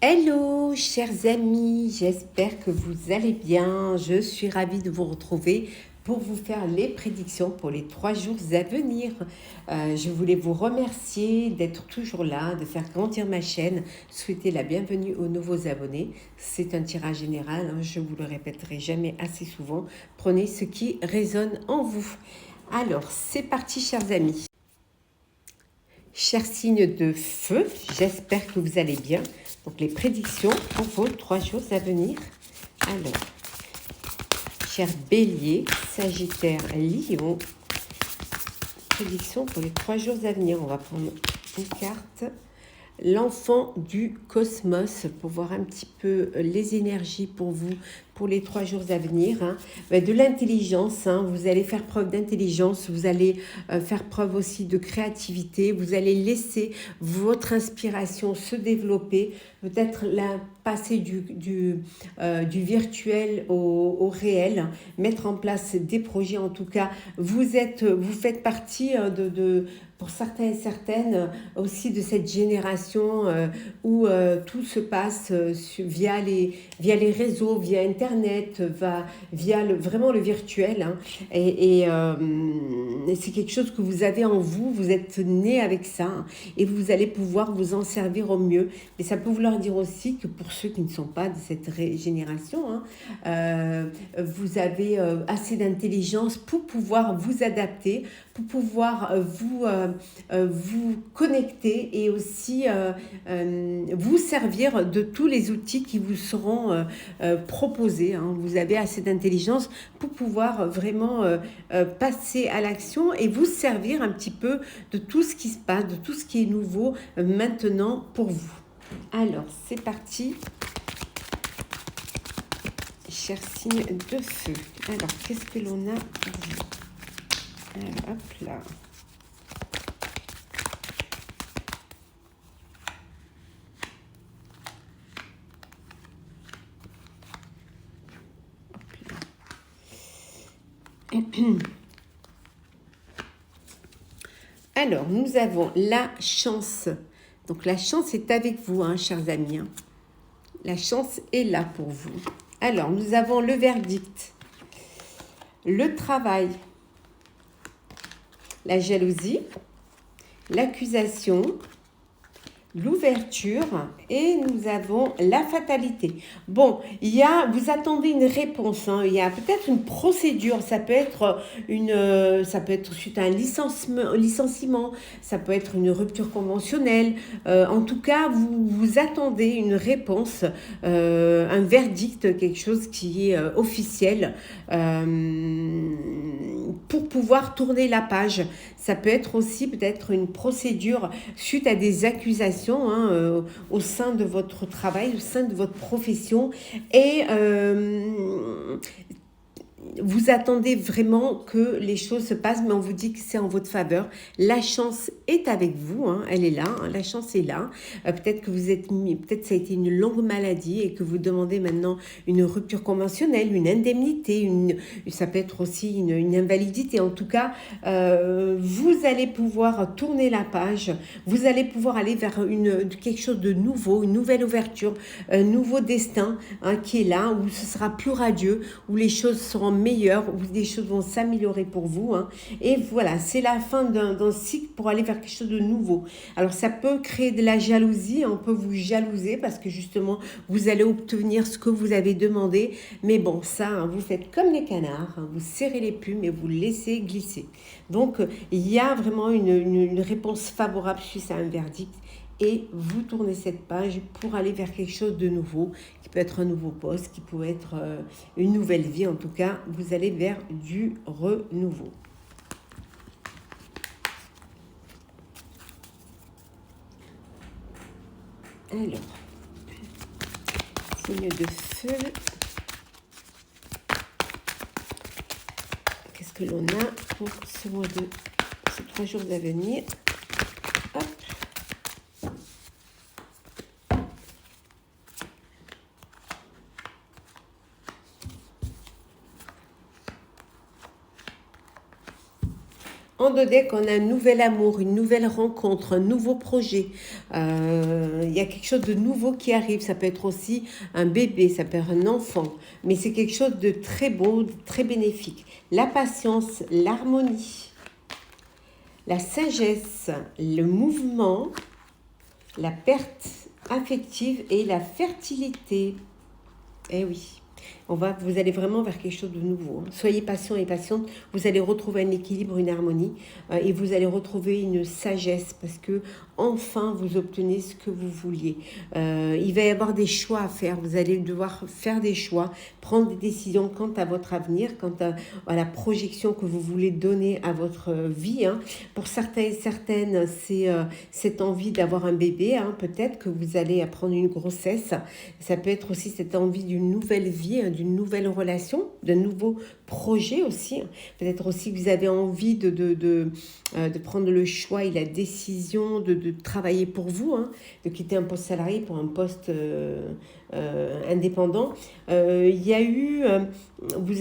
Hello, chers amis, j'espère que vous allez bien. Je suis ravie de vous retrouver pour vous faire les prédictions pour les 3 jours à venir. Je voulais vous remercier d'être toujours là, de faire grandir ma chaîne, souhaiter la bienvenue aux nouveaux abonnés. C'est un tirage général, hein, je vous le répéterai jamais assez souvent. Prenez ce qui résonne en vous. Alors, c'est parti, chers amis. Chers signes de feu, j'espère que vous allez bien. Donc les prédictions pour vos 3 jours à venir. Alors, chers bélier, sagittaire, lion, prédictions pour les 3 jours à venir. On va prendre une carte. L'enfant du cosmos pour voir un petit peu les énergies pour vous pour les 3 jours à venir. De l'intelligence, vous allez faire preuve d'intelligence, vous allez faire preuve aussi de créativité, vous allez laisser votre inspiration se développer, peut-être passer du virtuel au réel, mettre en place des projets. En tout cas, vous faites partie pour certains et certaines aussi de cette génération où tout se passe via les réseaux, via Internet, via vraiment le virtuel. Et c'est quelque chose que vous avez en vous, vous êtes né avec ça et vous allez pouvoir vous en servir au mieux. Mais ça peut vouloir dire aussi que pour ceux qui ne sont pas de cette génération, vous avez assez d'intelligence pour pouvoir vous adapter, pour pouvoir vous connecter et aussi vous servir de tous les outils qui vous seront proposés. Vous avez assez d'intelligence pour pouvoir vraiment passer à l'action et vous servir un petit peu de tout ce qui se passe, de tout ce qui est nouveau maintenant pour vous. Alors, c'est parti. Chers signes de feu. Alors, qu'est-ce que l'on a pour vous? Alors, hop là. Alors, nous avons la chance. Donc, la chance est avec vous, chers amis. La chance est là pour vous. Alors, nous avons le verdict, le travail, la jalousie, l'accusation, l'ouverture et nous avons la fatalité. Bon, vous attendez une réponse, il y a peut-être une procédure, ça peut être suite à un licenciement, ça peut être une rupture conventionnelle, en tout cas vous attendez une réponse, un verdict, quelque chose qui est officiel, pour pouvoir tourner la page. Ça peut être aussi peut-être une procédure suite à des accusations au sein de votre travail, au sein de votre profession. Et vous attendez vraiment que les choses se passent, mais on vous dit que c'est en votre faveur. La chance est avec vous, elle est là, la chance est là. Peut-être que peut-être ça a été une longue maladie et que vous demandez maintenant une rupture conventionnelle, une indemnité, ça peut être aussi une invalidité. En tout cas, vous allez pouvoir tourner la page, vous allez pouvoir aller vers quelque chose de nouveau, une nouvelle ouverture, un nouveau destin qui est là, où ce sera plus radieux, où les choses seront meilleures, où des choses vont s'améliorer pour vous. Et voilà, c'est la fin d'un cycle pour aller vers quelque chose de nouveau. Alors ça peut créer de la jalousie, on peut vous jalouser parce que justement vous allez obtenir ce que vous avez demandé. Mais bon, ça, vous faites comme les canards, vous serrez les plumes et vous laissez glisser. Donc il y a vraiment une réponse favorable suite à un verdict. Et vous tournez cette page pour aller vers quelque chose de nouveau, qui peut être un nouveau poste, qui peut être une nouvelle vie. En tout cas, vous allez vers du renouveau. Alors, signe de feu. Qu'est-ce que l'on a pour ces 3 jours à venir? Hop. En deux decks, on a un nouvel amour, une nouvelle rencontre, un nouveau projet. Il y a quelque chose de nouveau qui arrive. Ça peut être aussi un bébé, ça peut être un enfant. Mais c'est quelque chose de très beau, de très bénéfique. La patience, l'harmonie, la sagesse, le mouvement, la perte affective et la fertilité. Eh oui. Vous allez vraiment vers quelque chose de nouveau. Soyez patient et patiente, vous allez retrouver un équilibre, une harmonie et vous allez retrouver une sagesse parce que enfin vous obtenez ce que vous vouliez. Il va y avoir des choix à faire, vous allez devoir faire des choix, prendre des décisions quant à votre avenir, quant à la projection que vous voulez donner à votre vie. Hein. Pour certains et certaines, c'est cette envie d'avoir un bébé, hein. Peut-être que vous allez apprendre une grossesse, ça peut être aussi cette envie d'une nouvelle vie, hein, d'une nouvelle relation, d'un nouveau projet aussi. Peut-être aussi que vous avez envie de prendre le choix et la décision de travailler pour vous, hein, de quitter un poste salarié pour un poste indépendant. Vous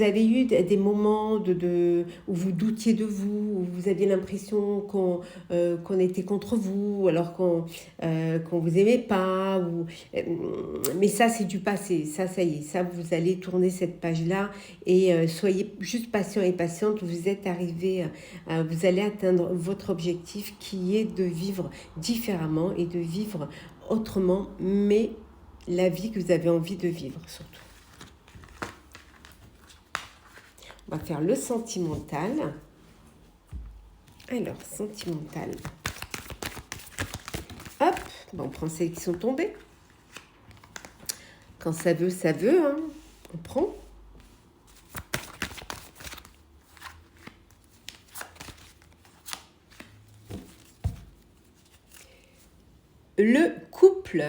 avez eu des moments où vous doutiez de vous, où vous aviez l'impression qu'on était contre vous, alors qu'on vous aimait pas. Mais ça, c'est du passé. Ça y est. Ça, vous allez tourner cette page-là et soyez juste patient et patiente. Vous êtes arrivé, vous allez atteindre votre objectif qui est de vivre différemment et de vivre autrement, mais la vie que vous avez envie de vivre surtout. On va faire le sentimental. Alors, sentimental. Hop, on prend celles qui sont tombées. Quand ça veut, hein. On prend. Le couple.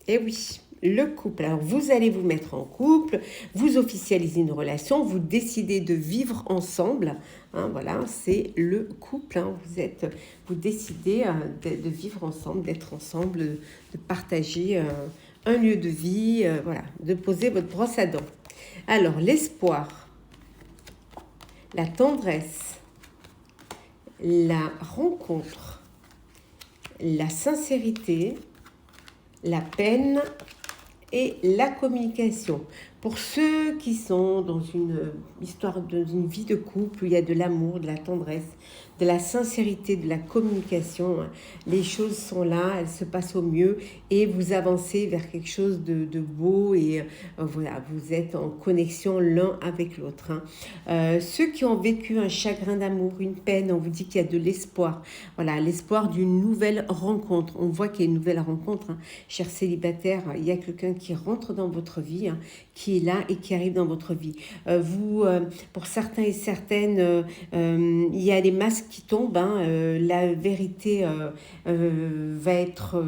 Eh oui, le couple. Alors, vous allez vous mettre en couple, vous officialisez une relation, vous décidez de vivre ensemble. Hein, voilà, c'est le couple. Hein. Vous décidez de vivre ensemble, d'être ensemble, de partager un lieu de vie, voilà, de poser votre brosse à dents. Alors, l'espoir, la tendresse, la rencontre, la sincérité, la peine et la communication. Pour ceux qui sont dans une histoire, d'une vie de couple où il y a de l'amour, de la tendresse, de la sincérité, de la communication, les choses sont là, elles se passent au mieux et vous avancez vers quelque chose de beau et voilà, vous êtes en connexion l'un avec l'autre. Hein. Ceux qui ont vécu un chagrin d'amour, une peine, on vous dit qu'il y a de l'espoir. Voilà, l'espoir d'une nouvelle rencontre. On voit qu'il y a une nouvelle rencontre. Hein. Chers célibataires, il y a quelqu'un qui rentre dans votre vie, hein, qui est là et qui arrive dans votre vie. Pour certains et certaines, il y a des masques qui tombent, hein, la vérité va être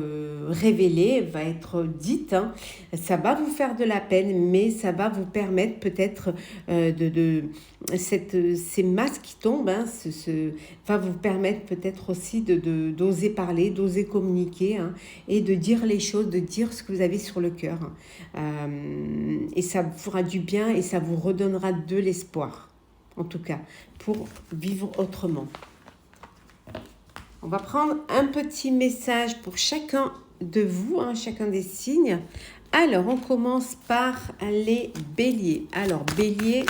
révélée, va être dite. Hein. Ça va vous faire de la peine, mais ça va vous permettre peut-être ces masques qui tombent, hein, va vous permettre peut-être aussi d'oser parler, d'oser communiquer, hein, et de dire les choses, de dire ce que vous avez sur le cœur. Et ça vous fera du bien et ça vous redonnera de l'espoir, en tout cas, pour vivre autrement. On va prendre un petit message pour chacun de vous, hein, chacun des signes. Alors, on commence par les béliers. Alors, bélier,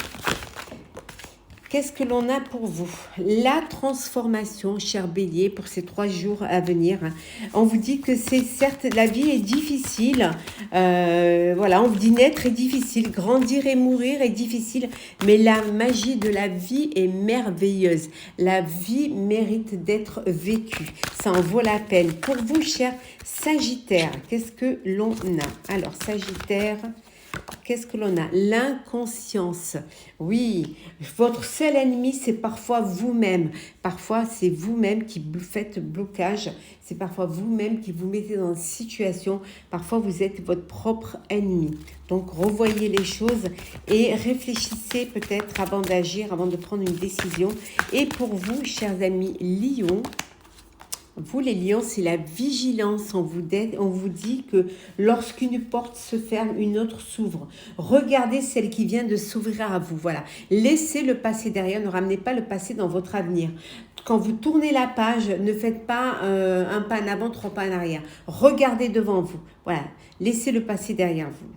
qu'est-ce que l'on a pour vous? La transformation, cher bélier, pour ces 3 jours à venir. On vous dit que c'est certes, la vie est difficile. Voilà, on vous dit naître est difficile, grandir et mourir est difficile. Mais la magie de la vie est merveilleuse. La vie mérite d'être vécue. Ça en vaut la peine. Pour vous, cher Sagittaire, qu'est-ce que l'on a? Alors, Sagittaire... Qu'est-ce que l'on a? L'inconscience. Oui, votre seul ennemi, c'est parfois vous-même. Parfois, c'est vous-même qui faites blocage. C'est parfois vous-même qui vous mettez dans une situation. Parfois, vous êtes votre propre ennemi. Donc, revoyez les choses et réfléchissez peut-être avant d'agir, avant de prendre une décision. Et pour vous, chers amis Lions, vous, les lions, c'est la vigilance. On vous dit que lorsqu'une porte se ferme, une autre s'ouvre. Regardez celle qui vient de s'ouvrir à vous. Voilà. Laissez le passé derrière. Ne ramenez pas le passé dans votre avenir. Quand vous tournez la page, ne faites pas un pas en avant, 3 pas en arrière. Regardez devant vous. Voilà, laissez le passé derrière vous.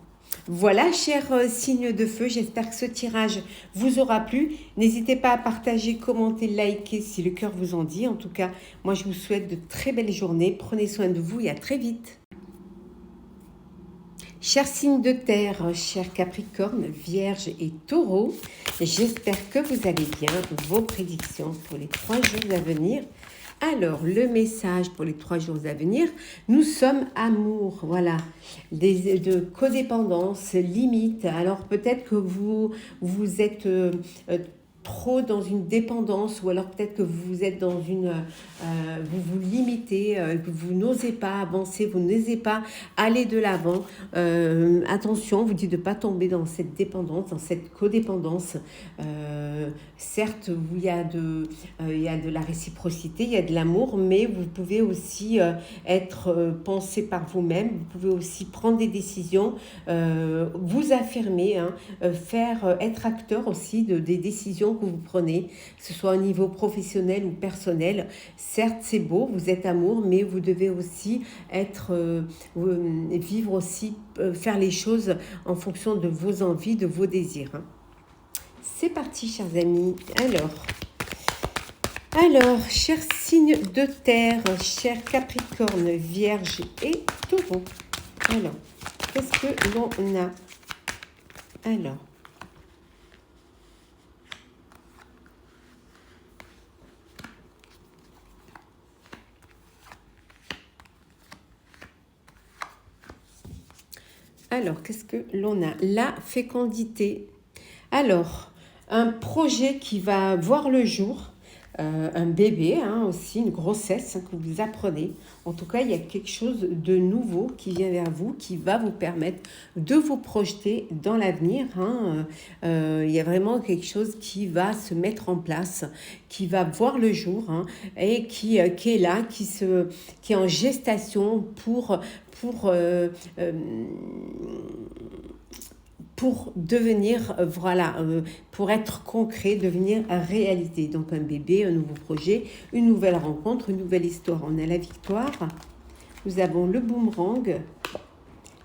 Voilà, chers signes de feu, j'espère que ce tirage vous aura plu. N'hésitez pas à partager, commenter, liker si le cœur vous en dit. En tout cas, moi je vous souhaite de très belles journées. Prenez soin de vous et à très vite. Chers signes de terre, chers Capricorne, Vierge et Taureau, j'espère que vous allez bien. Vos prédictions pour les 3 jours à venir. Alors, le message pour les 3 jours à venir, nous sommes amour, voilà, de codépendance, limite. Alors, peut-être que vous êtes trop dans une dépendance ou alors peut-être que vous êtes dans vous vous limitez, que vous n'osez pas avancer, vous n'osez pas aller de l'avant. Attention, vous dites de ne pas tomber dans cette dépendance, dans cette codépendance. Certes, il y a de la réciprocité, il y a de l'amour, mais vous pouvez aussi être pensé par vous-même, vous pouvez aussi prendre des décisions, vous affirmer, hein, être acteur aussi des décisions que vous prenez, que ce soit au niveau professionnel ou personnel. Certes, c'est beau, vous êtes amour, mais vous devez aussi vivre aussi, faire les choses en fonction de vos envies, de vos désirs. Hein. C'est parti, chers amis. Alors, chers signes de terre, chers Capricorne, Vierge et Taureau. Alors, qu'est-ce que l'on a? Alors, qu'est-ce que l'on a? La fécondité. Alors, un projet qui va voir le jour, un bébé, hein, aussi une grossesse, hein, que vous apprenez. En tout cas, il y a quelque chose de nouveau qui vient vers vous, qui va vous permettre de vous projeter dans l'avenir. Hein. Il y a vraiment quelque chose qui va se mettre en place, qui va voir le jour, hein, et qui est là, qui est en gestation pour devenir, pour être concret, devenir réalité. Donc un bébé, un nouveau projet, une nouvelle rencontre, une nouvelle histoire. On a la victoire, nous avons le boomerang,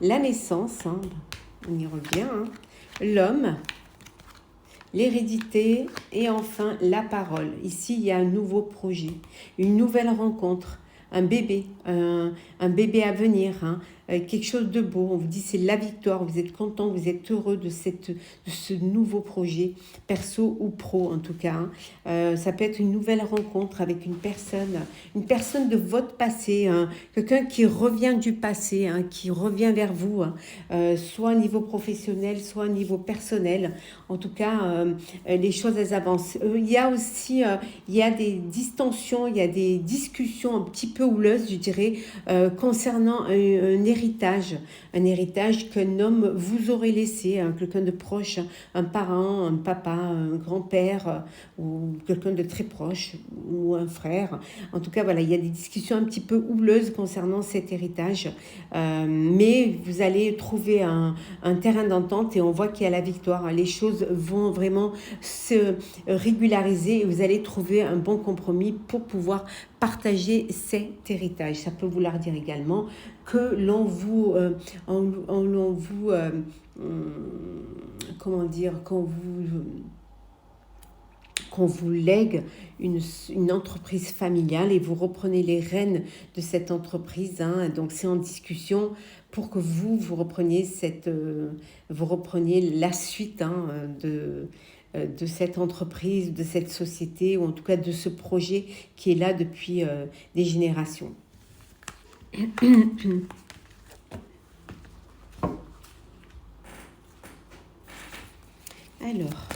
la naissance, hein, on y revient, hein, l'homme, l'hérédité et enfin la parole. Ici, il y a un nouveau projet, une nouvelle rencontre, un bébé à venir, hein, quelque chose de beau. On vous dit c'est la victoire, vous êtes content, vous êtes heureux de ce nouveau projet, perso ou pro en tout cas. Hein. Ça peut être une nouvelle rencontre avec une personne de votre passé, hein, quelqu'un qui revient du passé, hein, qui revient vers vous, hein, soit au niveau professionnel, soit au niveau personnel. En tout cas, les choses elles avancent. Il y a aussi il y a des distensions, il y a des discussions un petit peu houleuses, je dirais, concernant un héritage qu'un homme vous aurait laissé, hein, quelqu'un de proche, un parent, un papa, un grand-père, ou quelqu'un de très proche, ou un frère. En tout cas, voilà, il y a des discussions un petit peu houleuses concernant cet héritage, mais vous allez trouver un terrain d'entente et on voit qu'il y a la victoire. Les choses vont vraiment se régulariser et vous allez trouver un bon compromis pour pouvoir partager cet héritage. Ça peut vouloir dire également que l'on vous, comment dire, qu'on vous lègue une entreprise familiale et vous reprenez les rênes de cette entreprise. Hein. Donc c'est en discussion pour que vous repreniez la suite, hein, de cette entreprise, de cette société, ou en tout cas de ce projet qui est là depuis des générations. Alors,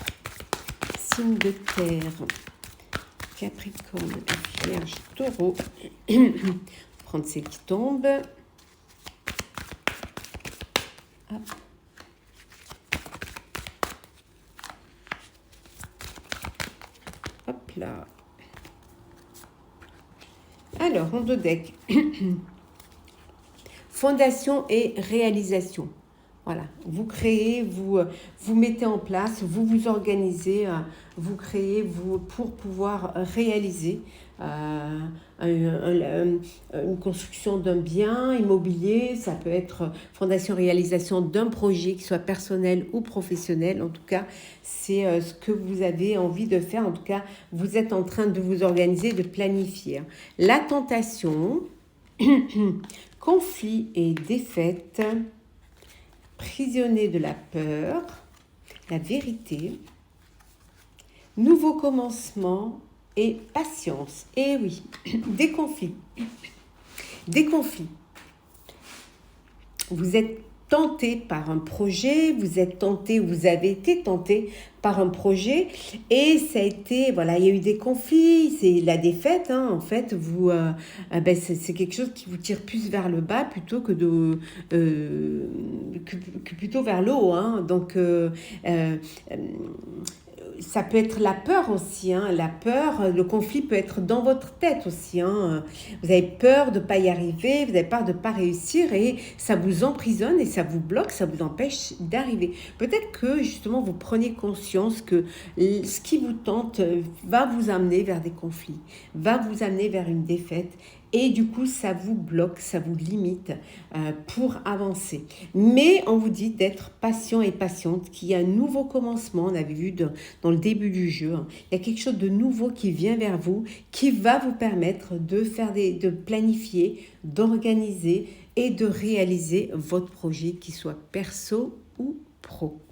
signe de terre, Capricorne, Vierge, Taureau. Prendre celle qui tombe. Hop. Hop là. Alors, en deux decks. Fondation et réalisation. Voilà, vous créez, vous mettez en place, vous vous organisez, vous créez pour pouvoir réaliser une construction d'un bien immobilier. Ça peut être fondation, réalisation d'un projet, qui soit personnel ou professionnel. En tout cas, c'est ce que vous avez envie de faire. En tout cas, vous êtes en train de vous organiser, de planifier. La tentation, conflit et défaite, prisonnier de la peur, la vérité, nouveau commencement et patience. Et oui, des conflits. Des conflits. Vous êtes tenté par un projet, vous êtes tenté, vous avez été tenté par un projet et ça a été, voilà, il y a eu des conflits, c'est la défaite, hein, en fait, c'est quelque chose qui vous tire plus vers le bas plutôt que que plutôt vers le haut, hein, donc ça peut être la peur aussi, hein. La peur, le conflit peut être dans votre tête aussi, hein. Vous avez peur de ne pas y arriver, vous avez peur de ne pas réussir et ça vous emprisonne et ça vous bloque, ça vous empêche d'arriver. Peut-être que justement vous prenez conscience que ce qui vous tente va vous amener vers des conflits, va vous amener vers une défaite. Et du coup, ça vous bloque, ça vous limite pour avancer. Mais on vous dit d'être patient et patiente, qu'il y a un nouveau commencement. On avait vu dans le début du jeu, hein. Il y a quelque chose de nouveau qui vient vers vous, qui va vous permettre de planifier, d'organiser et de réaliser votre projet, qu'il soit perso ou pro.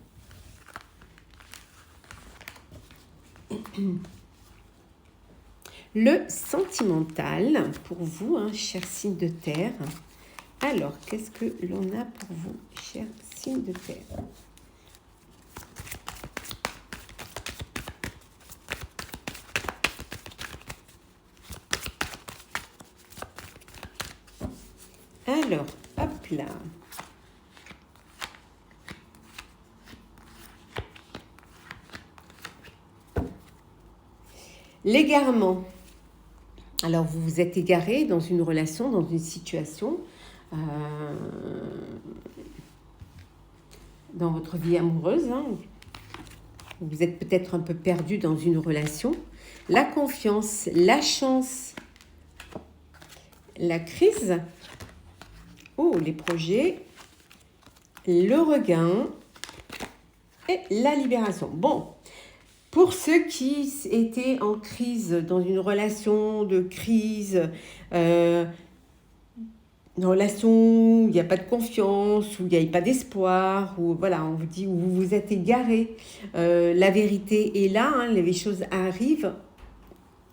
Le sentimental pour vous, hein, cher signe de terre. Alors, qu'est-ce que l'on a pour vous, cher signe de terre? Alors, hop là. L'égarement. Alors, vous vous êtes égaré dans une relation, dans une situation, dans votre vie amoureuse, hein. Vous êtes peut-être un peu perdu dans une relation. La confiance, la chance, la crise, les projets, le regain et la libération. Bon, pour ceux qui étaient en crise, dans une relation de crise, une relation où il n'y a pas de confiance, où il n'y a pas d'espoir, où voilà, on vous dit, où vous vous êtes égaré, la vérité est là, hein, les choses arrivent.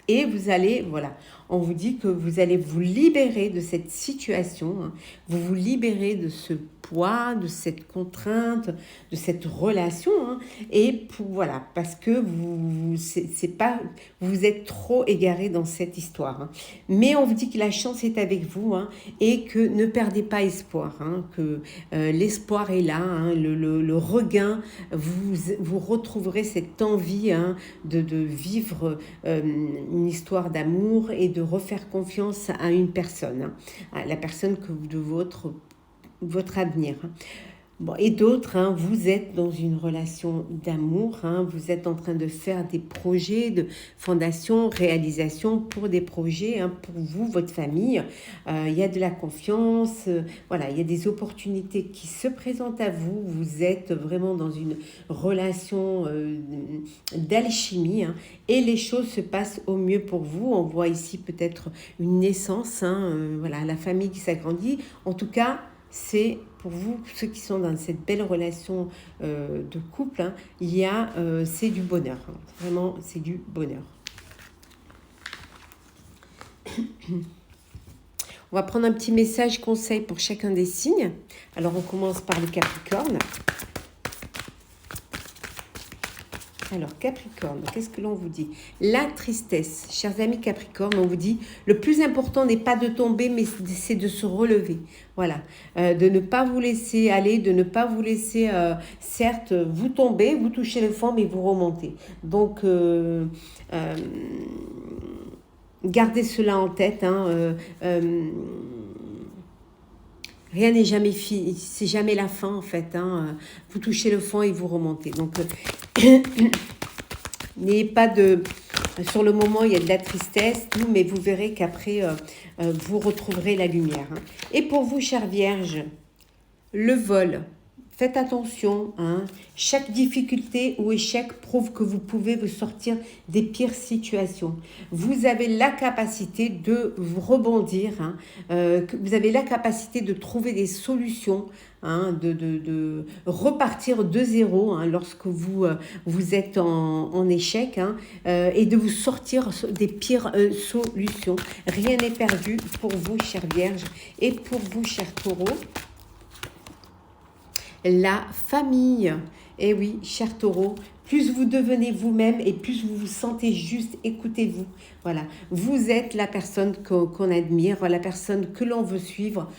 Et vous allez, voilà, on vous dit que vous allez vous libérer de cette situation, hein, vous vous libérez de ce poids, de cette contrainte, de cette relation, hein, et voilà, parce que vous êtes trop égaré dans cette histoire, hein. Mais on vous dit que la chance est avec vous, hein, et que ne perdez pas espoir, hein, que l'espoir est là, hein, le regain, vous retrouverez cette envie, hein, de vivre une histoire d'amour et de refaire confiance à une personne, hein, à la personne de votre avenir. Bon, et d'autres, hein, vous êtes dans une relation d'amour, hein, vous êtes en train de faire des projets de fondation, réalisation pour des projets, hein, pour vous, votre famille. Il y a de la confiance, voilà, il y a des opportunités qui se présentent à vous. Vous êtes vraiment dans une relation d'alchimie, hein, et les choses se passent au mieux pour vous. On voit ici peut-être une naissance, hein, voilà, la famille qui s'agrandit. En tout cas, c'est pour vous, ceux qui sont dans cette belle relation de couple, hein, c'est du bonheur, hein. Vraiment, c'est du bonheur. On va prendre un petit message conseil pour chacun des signes. Alors, on commence par le Capricorne. Alors, Capricorne, qu'est-ce que l'on vous dit? La tristesse. Chers amis Capricorne, on vous dit, le plus important n'est pas de tomber, mais c'est de se relever. Voilà, de ne pas vous laisser aller, de ne pas vous laisser, certes, vous tomber, vous touchez le fond, mais vous remontez. Donc, gardez cela en tête, hein, Rien n'est jamais fini, c'est jamais la fin en fait. Hein. Vous touchez le fond et vous remontez. Donc, n'ayez pas de... Sur le moment, il y a de la tristesse, tout, mais vous verrez qu'après, vous retrouverez la lumière. Hein. Et pour vous, chère Vierge, le vol, faites attention. Hein. Chaque difficulté ou échec prouve que vous pouvez vous sortir des pires situations. Vous avez la capacité de vous rebondir. Hein. Vous avez la capacité de trouver des solutions. Hein, de repartir de zéro hein, lorsque vous, vous êtes en échec hein, et de vous sortir des pires solutions. Rien n'est perdu pour vous, chère Vierge, et pour vous, cher Taureau. La famille. Et oui, cher Taureau, plus vous devenez vous-même et plus vous vous sentez juste, écoutez-vous. Voilà, vous êtes la personne qu'on admire, la personne que l'on veut suivre,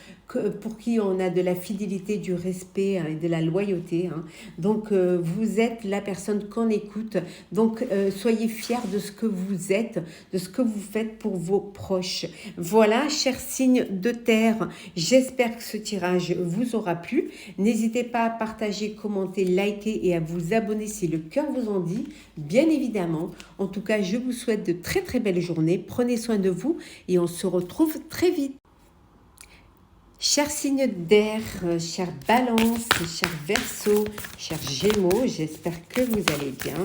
pour qui on a de la fidélité, du respect hein, et de la loyauté. Hein. Donc, vous êtes la personne qu'on écoute. Donc, soyez fiers de ce que vous êtes, de ce que vous faites pour vos proches. Voilà, chers signes de terre, j'espère que ce tirage vous aura plu. N'hésitez pas à partager, commenter, liker et à vous abonner si le cœur vous en dit, bien évidemment. En tout cas, je vous souhaite de très très belles journées. Prenez soin de vous et on se retrouve très vite. Chers signes d'air, chers Balance, chers Verseau, chers Gémeaux, j'espère que vous allez bien.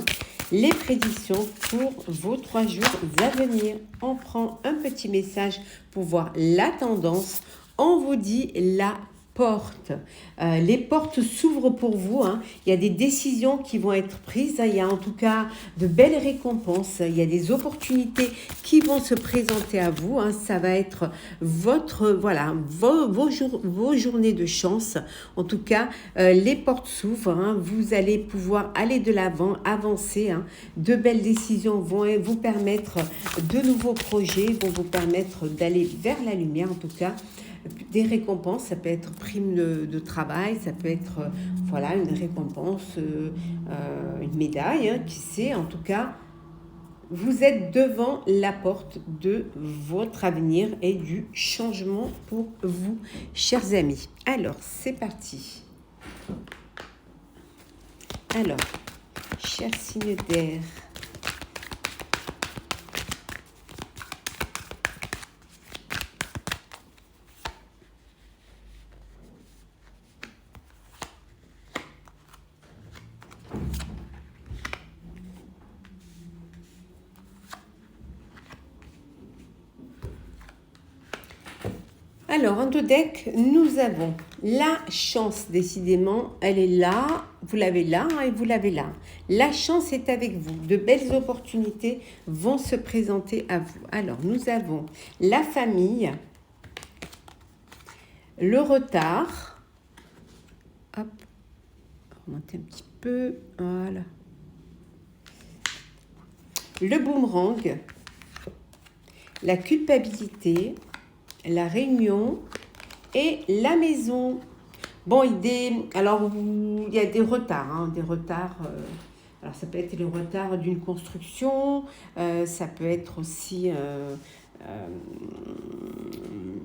Les prédictions pour vos 3 jours à venir. On prend un petit message pour voir la tendance. On vous dit la porte. Les portes s'ouvrent pour vous. Hein. Il y a des décisions qui vont être prises. Il y a en tout cas de belles récompenses. Il y a des opportunités qui vont se présenter à vous. Hein. Ça va être votre, voilà, vos journées de chance. En tout cas, les portes s'ouvrent. Hein. Vous allez pouvoir aller de l'avant, avancer. Hein. De belles décisions vont vous permettre, de nouveaux projets vont vous permettre d'aller vers la lumière en tout cas. Des récompenses, ça peut être prime de travail, ça peut être voilà, une récompense, une médaille, hein, qui sait, en tout cas, vous êtes devant la porte de votre avenir et du changement pour vous, chers amis. Alors, c'est parti. Alors, chers signes d'air, alors, en deux decks, nous avons la chance, décidément, elle est là, vous l'avez là et vous l'avez là. La chance est avec vous, de belles opportunités vont se présenter à vous. Alors, nous avons la famille, le retard, hop, remonter un petit peu, voilà. Le boomerang, la culpabilité, la réunion et la maison. Bon, alors il y a des retards, hein, des retards. Alors ça peut être le retard d'une construction, ça peut être aussi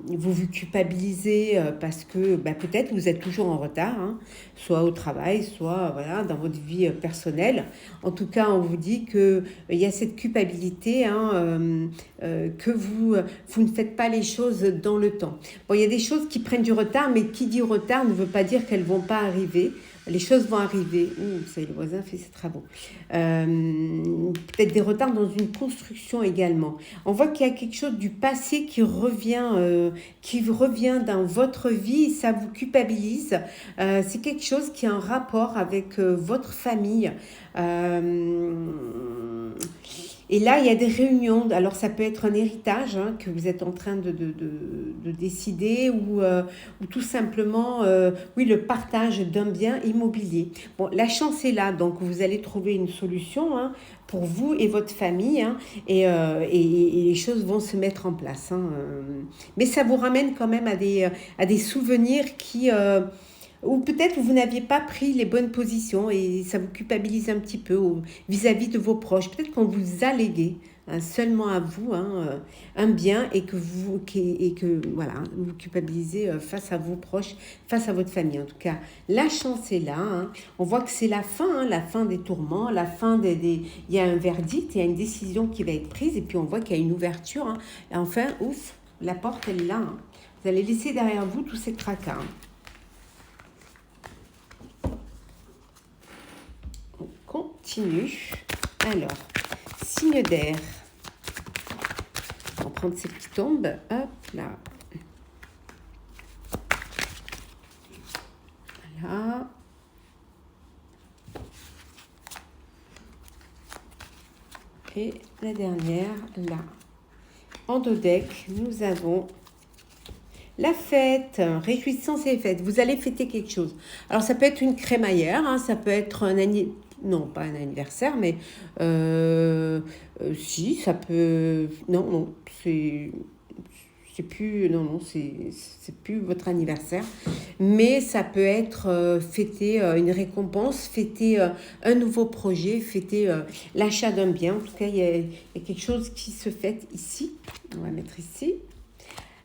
vous vous culpabilisez parce que peut-être vous êtes toujours en retard, hein, soit au travail, soit voilà, dans votre vie personnelle. En tout cas, on vous dit qu'il y a cette culpabilité, hein, que vous ne faites pas les choses dans le temps. Bon, il y a des choses qui prennent du retard, mais qui dit retard ne veut pas dire qu'elles ne vont pas arriver. Les choses vont arriver. Ouh, ça y est, le voisin fait ses travaux. Peut-être des retards dans une construction également. On voit qu'il y a quelque chose du passé qui revient dans votre vie. Ça vous culpabilise. C'est quelque chose qui a un rapport avec votre famille. Et là, il y a des réunions. Alors, ça peut être un héritage, hein, que vous êtes en train de décider ou tout simplement, oui, le partage d'un bien immobilier. Bon, la chance est là, donc vous allez trouver une solution, hein, pour vous et votre famille, hein, et les choses vont se mettre en place. Hein, mais ça vous ramène quand même à des souvenirs qui... ou peut-être vous n'aviez pas pris les bonnes positions et ça vous culpabilise un petit peu vis-à-vis de vos proches. Peut-être qu'on vous a légué hein, seulement à vous, hein, un bien et que voilà, vous culpabilisez face à vos proches, face à votre famille. En tout cas, la chance est là. Hein. On voit que c'est la fin des tourments, la fin il y a un verdict, il y a une décision qui va être prise et puis on voit qu'il y a une ouverture. Hein. Et enfin, ouf, la porte elle est là. Hein. Vous allez laisser derrière vous tous ces tracas. Hein. On continue. Alors, signe d'air. On va prendre celle qui tombe. Hop là. Voilà. Et la dernière, là. En dos deck, nous avons la fête, réjouissance et fête. Vous allez fêter quelque chose. Alors, ça peut être une crémaillère, hein, ça peut être non, pas un anniversaire, mais si, ça peut... Non, c'est plus... Non, c'est plus votre anniversaire. Mais ça peut être fêter une récompense, fêter un nouveau projet, fêter l'achat d'un bien. En tout cas, il y a quelque chose qui se fête ici. On va mettre ici.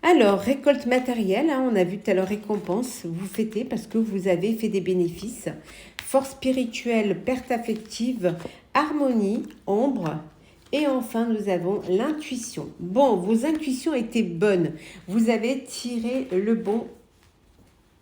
Alors, récolte matérielle, hein, on a vu tout à l'heure récompense, vous fêtez parce que vous avez fait des bénéfices. Force spirituelle, perte affective, harmonie, ombre. Et enfin, nous avons l'intuition. Bon, vos intuitions étaient bonnes. Vous avez tiré le bon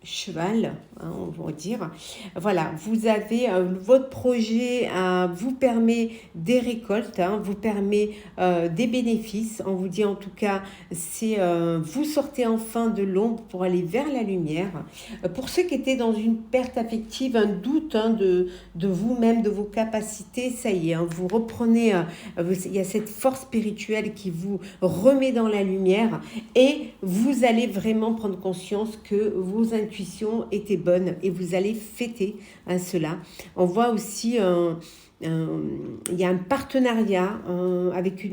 cheval, hein, on va dire. Voilà, vous avez votre projet vous permet des récoltes, hein, vous permet des bénéfices. On vous dit en tout cas, c'est vous sortez enfin de l'ombre pour aller vers la lumière. Pour ceux qui étaient dans une perte affective, un doute hein, de vous-même, de vos capacités, ça y est, hein, vous reprenez, il y a cette force spirituelle qui vous remet dans la lumière et vous allez vraiment prendre conscience que vos intuitions étaient bonnes et vous allez fêter hein, cela. On voit aussi il y a un partenariat avec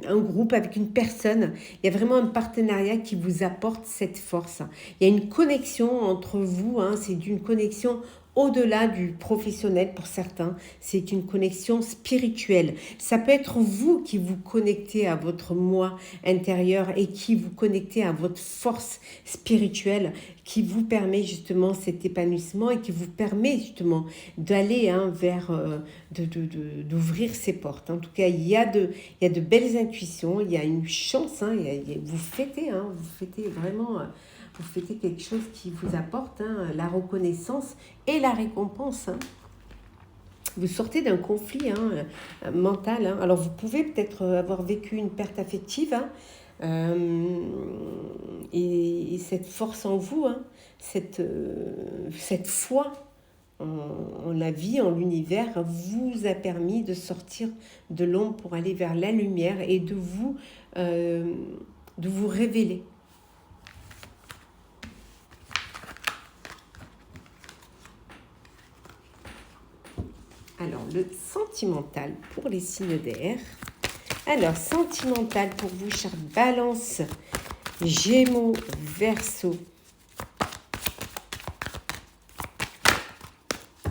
un groupe, avec une personne. Il y a vraiment un partenariat qui vous apporte cette force. Il y a une connexion entre vous, hein, c'est une connexion au-delà du professionnel pour certains, c'est une connexion spirituelle. Ça peut être vous qui vous connectez à votre moi intérieur et qui vous connectez à votre force spirituelle qui vous permet justement cet épanouissement et qui vous permet justement d'aller hein, vers, d'ouvrir ces portes. En tout cas, il y a de belles intuitions, il y a une chance, hein, vous fêtez vraiment... vous fêtez quelque chose qui vous apporte hein, la reconnaissance et la récompense. Hein. Vous sortez d'un conflit hein, mental. Hein. Alors, vous pouvez peut-être avoir vécu une perte affective hein, et cette force en vous, hein, cette foi en la vie, en l'univers, vous a permis de sortir de l'ombre pour aller vers la lumière et de vous révéler. Alors, le sentimental pour les signes d'air. Alors, sentimental pour vous, chers Balance, Gémeaux, Verseau.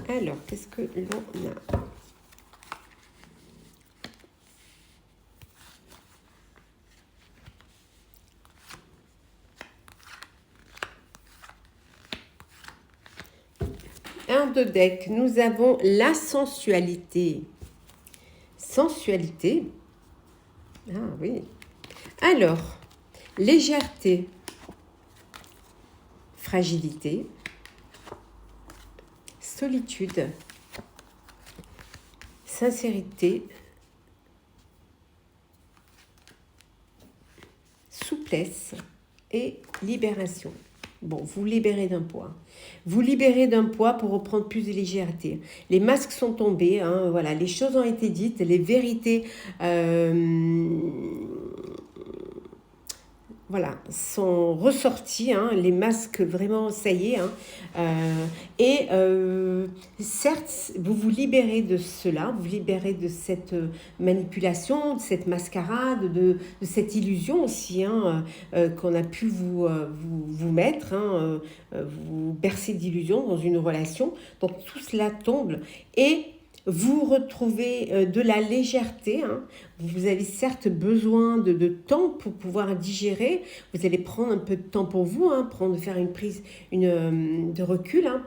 Alors, qu'est-ce que l'on a ? Un de deck, nous avons la sensualité. Sensualité. Ah oui. Alors, légèreté, fragilité, solitude, sincérité, souplesse et libération. Bon, vous libérez d'un poids. Vous libérez d'un poids pour reprendre plus de légèreté. Les masques sont tombés, hein, voilà, les choses ont été dites, les vérités voilà, sont ressortis, hein, les masques vraiment, ça y est. Hein, certes, vous vous libérez de cela, vous libérez de cette manipulation, de cette mascarade, de cette illusion aussi hein, qu'on a pu vous mettre, hein, vous bercer d'illusions dans une relation. Donc tout cela tombe et Vous retrouvez de la légèreté. Hein. Vous avez certes besoin de temps pour pouvoir digérer. Vous allez prendre un peu de temps pour vous, hein, faire une prise de recul hein,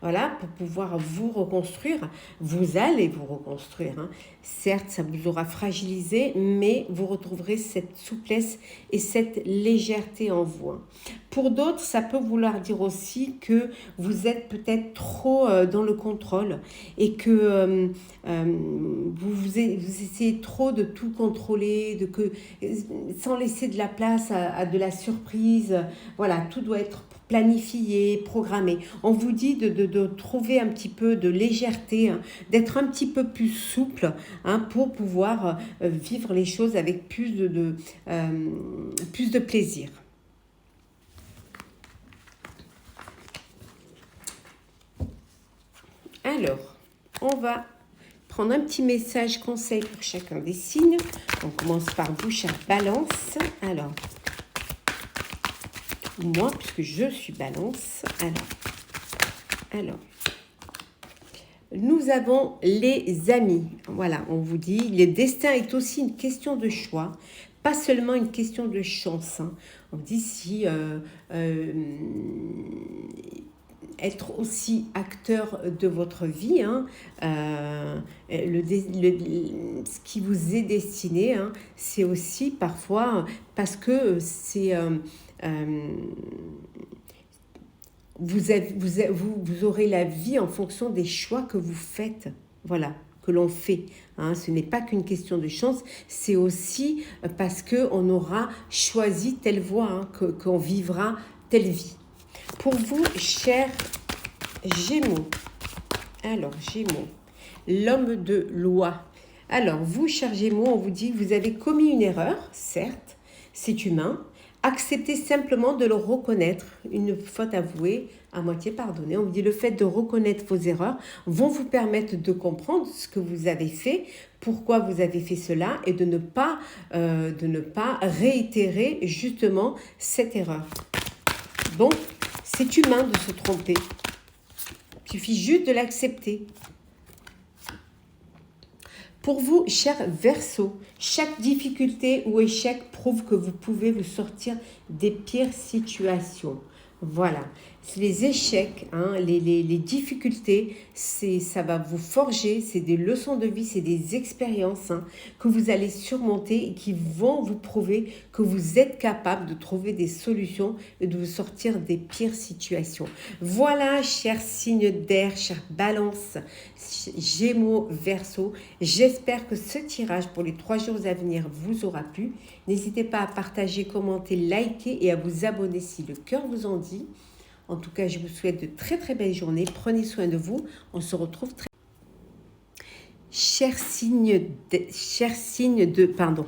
voilà, pour pouvoir vous reconstruire. Vous allez vous reconstruire. Hein. Certes, ça vous aura fragilisé, mais vous retrouverez cette souplesse et cette légèreté en vous. Hein. Pour d'autres, ça peut vouloir dire aussi que vous êtes peut-être trop dans le contrôle et que vous essayez trop de tout contrôler, sans laisser de la place à de la surprise. Voilà, tout doit être planifié, programmé. On vous dit de trouver un petit peu de légèreté, hein, d'être un petit peu plus souple hein, pour pouvoir vivre les choses avec plus de plaisir. Alors, on va prendre un petit message conseil pour chacun des signes. On commence par vous, chère Balance. Moi, puisque je suis Balance. Alors, nous avons les amis. Voilà, on vous dit, le destin est aussi une question de choix, pas seulement une question de chance. Hein. On dit si être aussi acteur de votre vie, hein, ce qui vous est destiné, hein, c'est aussi parfois parce que c'est... vous aurez la vie en fonction des choix que vous faites, voilà, que l'on fait. Hein. Ce n'est pas qu'une question de chance, c'est aussi parce qu'on aura choisi telle voie, hein, qu'on vivra telle vie. Pour vous, chers Gémeaux, alors Gémeaux, l'homme de loi. Alors vous, chers Gémeaux, on vous dit que vous avez commis une erreur, certes, c'est humain. Acceptez simplement de le reconnaître, une faute avouée, à moitié pardonnée. On vous dit le fait de reconnaître vos erreurs vont vous permettre de comprendre ce que vous avez fait, pourquoi vous avez fait cela et de ne pas réitérer justement cette erreur. Donc, c'est humain de se tromper. Il suffit juste de l'accepter. Pour vous, chers Verseaux, chaque difficulté ou échec prouve que vous pouvez vous sortir des pires situations. Voilà, les échecs, hein, les difficultés, ça va vous forger, c'est des leçons de vie, c'est des expériences hein, que vous allez surmonter et qui vont vous prouver que vous êtes capable de trouver des solutions et de vous sortir des pires situations. Voilà, chers signes d'air, chers Balances, Gémeaux, Verseaux, j'espère que ce tirage pour les 3 jours à venir vous aura plu. N'hésitez pas à partager, commenter, liker et à vous abonner si le cœur vous en dit. En tout cas, je vous souhaite de très très belles journées. Prenez soin de vous. On se retrouve très... Chers signes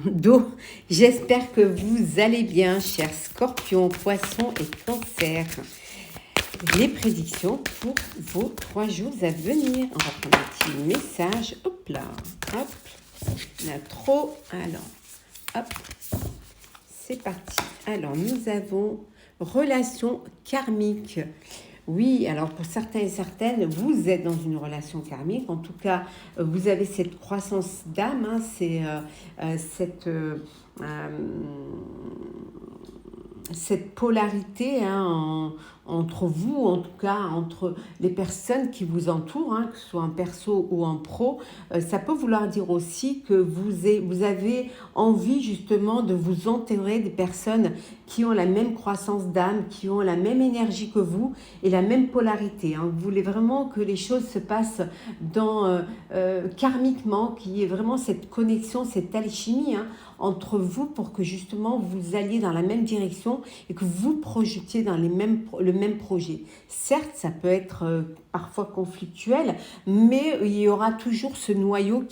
d'eau, j'espère que vous allez bien, chers Scorpions, Poissons et Cancer. Les prédictions pour vos 3 jours à venir. On va prendre un petit message. Hop là, hop, il y en a trop. Alors, hop, c'est parti. Alors, nous avons relation karmique. Oui, alors pour certains et certaines, vous êtes dans une relation karmique. En tout cas, vous avez cette croissance d'âme, hein, c'est cette polarité hein, entre vous, en tout cas entre les personnes qui vous entourent, hein, que ce soit en perso ou en pro, ça peut vouloir dire aussi que vous avez envie justement de vous entourer des personnes qui ont la même croissance d'âme, qui ont la même énergie que vous et la même polarité. Hein. Vous voulez vraiment que les choses se passent karmiquement, qu'il y ait vraiment cette connexion, cette alchimie hein, entre vous pour que justement vous alliez dans la même direction et que vous projetiez dans le même projet. Certes, ça peut être parfois conflictuel, mais il y aura toujours ce noyau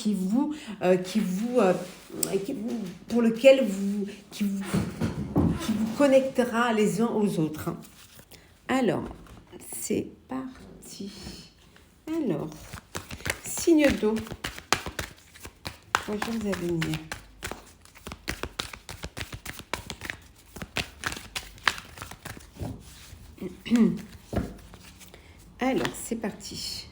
pour lequel qui vous connectera les uns aux autres. Alors, c'est parti. Alors, signe d'eau. 3 jours à venir. Alors, c'est parti.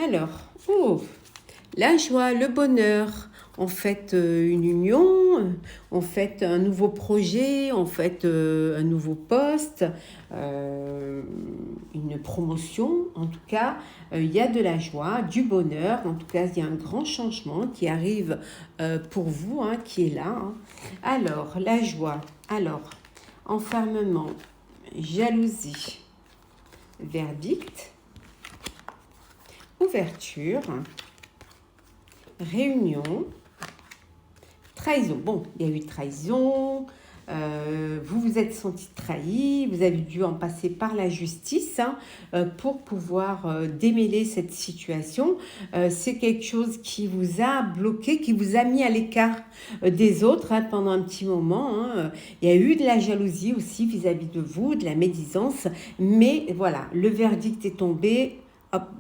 Alors, oh, la joie, le bonheur, on fait une union, on fait un nouveau projet, on fait un nouveau poste, une promotion. En tout cas, il y a de la joie, du bonheur. En tout cas, il y a un grand changement qui arrive pour vous, hein, qui est là. Hein. Alors, la joie. Alors, enfermement, jalousie, verdict, ouverture, réunion, trahison. Bon, il y a eu trahison, vous vous êtes senti trahi, vous avez dû en passer par la justice hein, pour pouvoir démêler cette situation. C'est quelque chose qui vous a bloqué, qui vous a mis à l'écart des autres hein, pendant un petit moment. Hein. Il y a eu de la jalousie aussi vis-à-vis de vous, de la médisance, mais voilà, le verdict est tombé.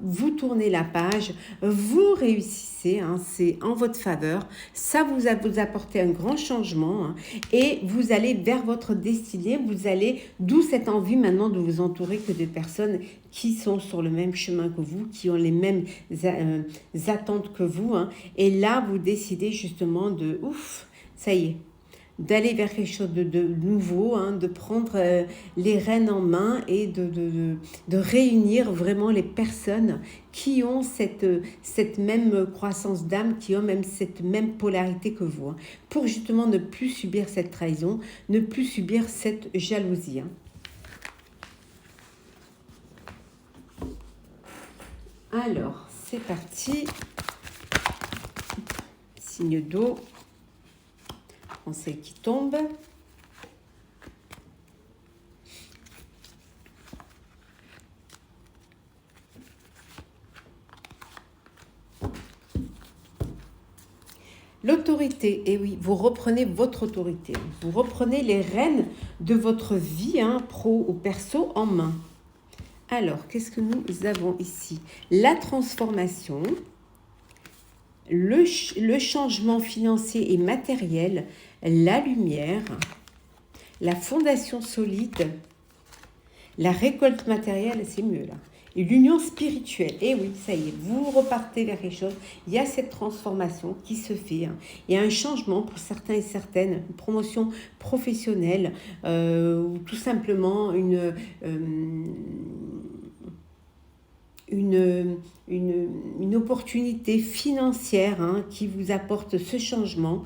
Vous tournez la page, vous réussissez, hein, c'est en votre faveur, ça vous apporté un grand changement hein, et vous allez vers votre destinée, vous allez, d'où cette envie maintenant de vous entourer que de personnes qui sont sur le même chemin que vous, qui ont les mêmes attentes que vous hein, et là vous décidez justement de, ouf, ça y est, d'aller vers quelque chose de nouveau, hein, de prendre les rênes en main et de réunir vraiment les personnes qui ont cette même croissance d'âme, qui ont même cette même polarité que vous, hein, pour justement ne plus subir cette trahison, ne plus subir cette jalousie. Hein. Alors, c'est parti. Signe d'eau. Conseil qui tombe. L'autorité, et oui, vous reprenez votre autorité. Vous reprenez les rênes de votre vie, hein, pro ou perso, en main. Alors, qu'est-ce que nous avons ici? La transformation, le changement financier et matériel, la lumière, la fondation solide, la récolte matérielle, c'est mieux là, et l'union spirituelle. Et oui, ça y est, vous repartez vers quelque chose. Il y a cette transformation qui se fait. Hein. Il y a un changement pour certains et certaines, une promotion professionnelle, ou tout simplement une opportunité financière hein, qui vous apporte ce changement,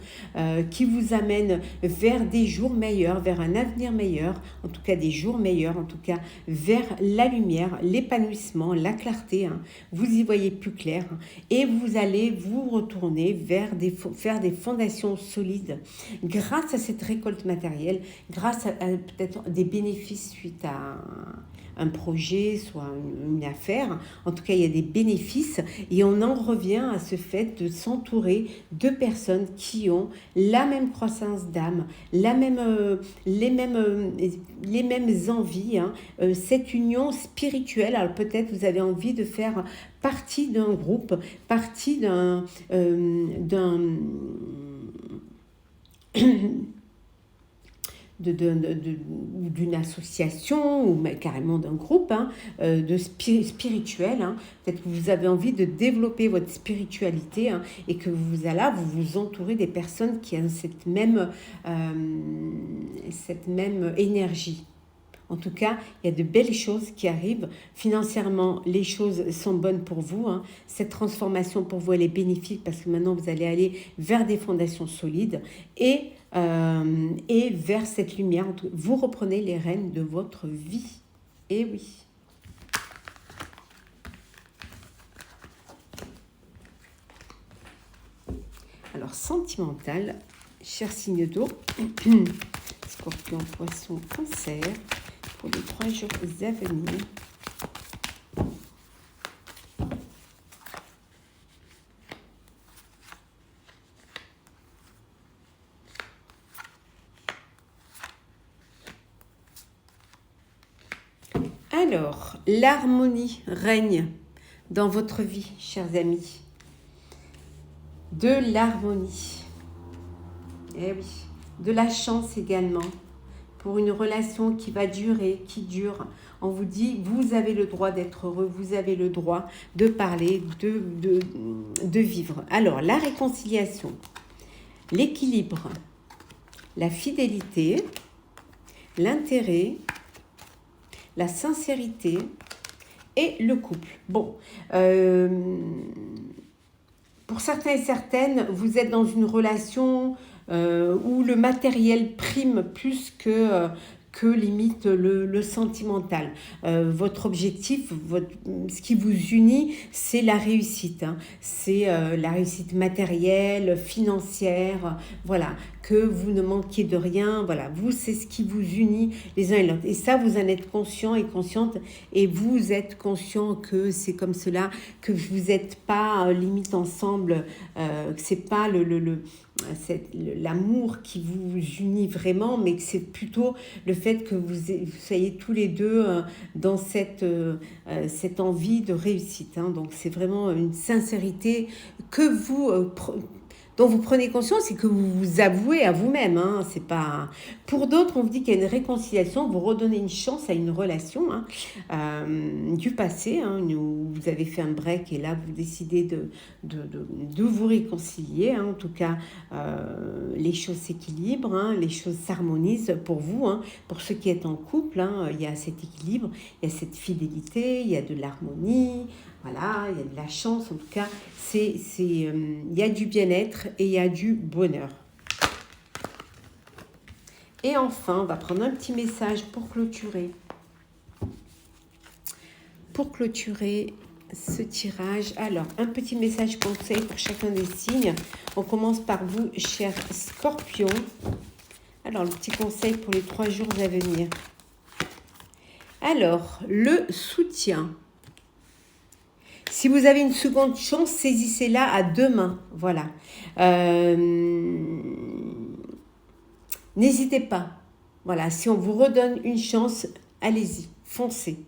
qui vous amène vers des jours meilleurs, vers un avenir meilleur, en tout cas des jours meilleurs, en tout cas vers la lumière, l'épanouissement, la clarté. Hein. Vous y voyez plus clair hein, et vous allez vous retourner vers faire des fondations solides grâce à cette récolte matérielle, grâce à peut-être des bénéfices suite à un projet, soit une affaire. En tout cas, il y a des bénéfices et on en revient à ce fait de s'entourer de personnes qui ont la même croissance d'âme, les mêmes envies, hein, cette union spirituelle. Alors peut-être vous avez envie de faire partie d'un groupe, partie d'une association ou carrément d'un groupe hein, spirituel. Hein. Peut-être que vous avez envie de développer votre spiritualité hein, et que vous vous entourez des personnes qui ont cette même énergie. En tout cas, il y a de belles choses qui arrivent. Financièrement, les choses sont bonnes pour vous. Hein. Cette transformation pour vous, elle est bénéfique parce que maintenant, vous allez aller vers des fondations solides et vers cette lumière. Vous reprenez les rênes de votre vie. Et oui. Alors, sentimental, cher signe d'eau, Scorpion, Poisson, Cancer, pour les 3 jours à venir. Alors, l'harmonie règne dans votre vie, chers amis. De l'harmonie. Eh oui, de la chance également pour une relation qui va durer, qui dure. On vous dit, vous avez le droit d'être heureux, vous avez le droit de parler, de vivre. Alors, la réconciliation, l'équilibre, la fidélité, l'intérêt, la sincérité et le couple. Bon, pour certains et certaines, vous êtes dans une relation où le matériel prime plus que limite le sentimental. Votre objectif, ce qui vous unit, c'est la réussite. Hein. C'est la réussite matérielle, financière, voilà, que vous ne manquiez de rien. Voilà, vous, c'est ce qui vous unit les uns et l'autre. Et ça, vous en êtes conscient et consciente, et vous êtes conscient que c'est comme cela, que vous n'êtes pas limite ensemble, que c'est pas l'amour qui vous unit vraiment, mais que c'est plutôt le fait que vous soyez tous les deux dans cette envie de réussite. Hein. Donc c'est vraiment une sincérité que dont vous prenez conscience et que vous vous avouez à vous-même. Hein. C'est pas... Pour d'autres, on vous dit qu'il y a une réconciliation, vous redonnez une chance à une relation du passé, où vous avez fait un break et là vous décidez de vous réconcilier. Hein. En tout cas, les choses s'équilibrent, les choses s'harmonisent pour vous. Pour ceux qui êtes en couple, il y a cet équilibre, il y a cette fidélité, il y a de l'harmonie. Voilà, il y a de la chance, en tout cas, il y a du bien-être et il y a du bonheur. Et enfin, on va prendre un petit message pour clôturer. Pour clôturer ce tirage, alors, un petit message conseil pour chacun des signes. On commence par vous, cher Scorpion. Alors, le petit conseil pour les 3 jours à venir. Alors, le soutien. Si vous avez une seconde chance, saisissez-la à 2 mains. Voilà. N'hésitez pas. Voilà. Si on vous redonne une chance, allez-y, foncez.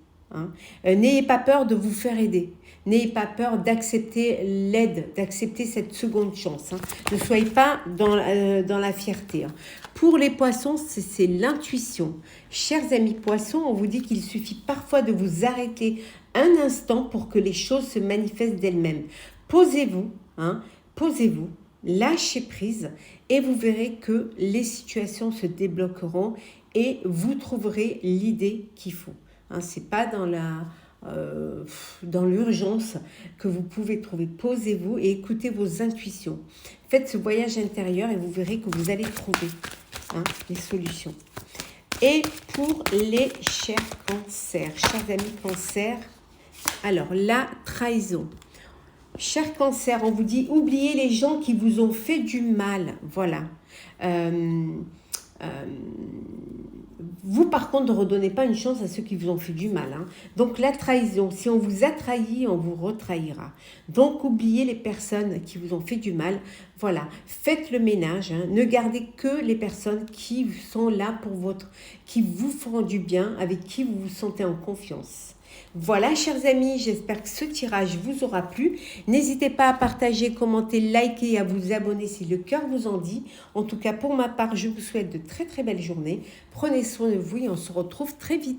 N'ayez pas peur de vous faire aider. N'ayez pas peur d'accepter l'aide, d'accepter cette seconde chance. Ne soyez pas dans la fierté. Pour les poissons, c'est l'intuition. Chers amis poissons, on vous dit qu'il suffit parfois de vous arrêter un instant pour que les choses se manifestent d'elles-mêmes. Posez-vous, posez-vous, lâchez prise et vous verrez que les situations se débloqueront et vous trouverez l'idée qu'il faut. C'est pas dans l'urgence que vous pouvez trouver. Posez-vous et écoutez vos intuitions. Faites ce voyage intérieur et vous verrez que vous allez trouver les solutions. Et pour les chers cancers, chers amis cancers, alors la trahison. Chers cancers, on vous dit oubliez les gens qui vous ont fait du mal. Voilà. Vous, par contre, ne redonnez pas une chance à ceux qui vous ont fait du mal. Donc, la trahison, si on vous a trahi, on vous retrahira. Donc, oubliez les personnes qui vous ont fait du mal. Voilà, faites le ménage. Ne gardez que les personnes qui sont là qui vous feront du bien, avec qui vous vous sentez en confiance. Voilà, chers amis, j'espère que ce tirage vous aura plu. N'hésitez pas à partager, commenter, liker et à vous abonner si le cœur vous en dit. En tout cas, pour ma part, je vous souhaite de très très belles journées. Prenez soin de vous et on se retrouve très vite.